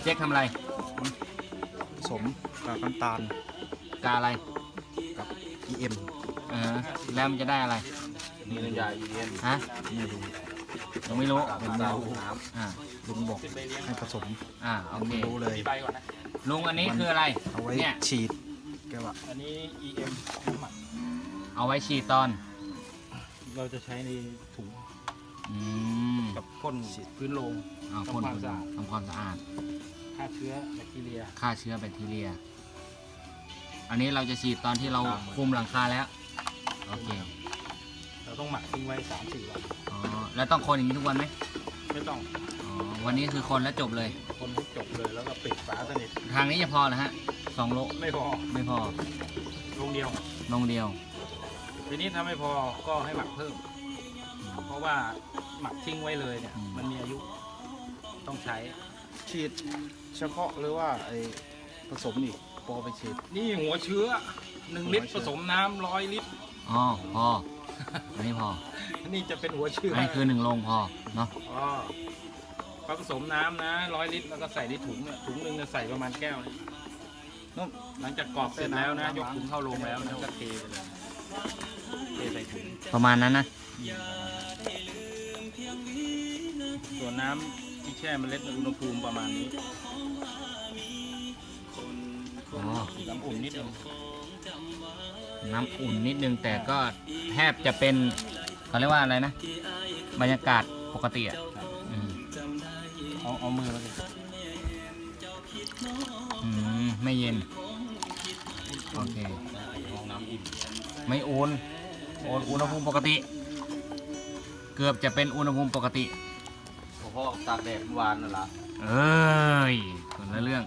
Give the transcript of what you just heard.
เจ๊กทำอะไร ผสมกับน้ำตาล กาอะไร กับ EM แล้วมันจะได้อะไร นี่น้ำยาเย็น ฮะ ไม่รู้ ยังไม่รู้ น้ำตาลน้ ลุงบอกให้ผสม โอเค ไม่รู้เลย ใบก่อนนะ ลุงอันนี้คืออะไร เอาไว้ เนี่ย ฉีดแกว่า อันนี้ EM น้ำหมัก เอาไว้ฉีดตอน เราจะใช้ในถุง อืม กับพ่นพื้นโรง พ่น ทำความสะอาด ทำความสะอาด ฆ่าเชื้อแบคทีเรีย ฆ่าเชื้อแบคทีเรีย อันนี้เราจะฉีดตอนที่เราคุมหลังคาแล้ว โอเค เราต้องหมักทิ้งไว้ 3-4 วัน อ๋อ แล้วต้องคนอย่างนี้ทุกวันไหม ไม่ต้อง อ๋อ วันนี้คือคนแล้วจบเลย คนให้จบเลยแล้วก็ปิดฝาสนิท ทางนี้จะพอเหรอฮะ2 โล ไม่พอ ไม่พอ โรงเดียว ลงเดียว ทีนี้ถ้าไม่พอก็ให้หมักเพิ่ม เพราะว่าหมักทิ้งไว้เลยเนี่ย อืม มันมีอายุต้องใช้ ฉีดเฉพาะหรือว่าไอ้ผสมอีกพอไปฉีด นี่หัวเชื้อ1 ลิตรผสมน้ำ100 ลิตร อ๋อ พอ อันนี้พอ นี่จะเป็นหัวเชื้อ อันนี้คือ1 โลงพอ เนาะ อ๋อพอผสมน้ำนะ100 ลิตรแล้วก็ใส่ในถุงเนี่ยถุงหนึ่งจะใส่ประมาณแก้วนึง นู่น หลังจากกรอกเสร็จแล้วนะ ยกถุงเข้าโรงแล้วนะก็เทไปเลยเทใส่ถุง ประมาณนั้นนะ ส่วนน้ำที่แช่เมล็ดในอุณหภูมิประมาณนี้ อ๋อ น้ำอุ่นนิดนึง น้ำอุ่นนิดนึงแต่ก็แทบจะเป็นเขาเรียกว่าอะไรนะ บรรยากาศปกติอ่ะอืม เอามือมาสิ ไม่เย็น โอเค ห้องน้ำอิ่ม ไม่อุ่นอุณหภูมิปกติ เกือบจะเป็นอุณหภูมิปกติ พ่อตากแดดเมื่อวานนั่นแหละ เอ้ยคนละเรื่อง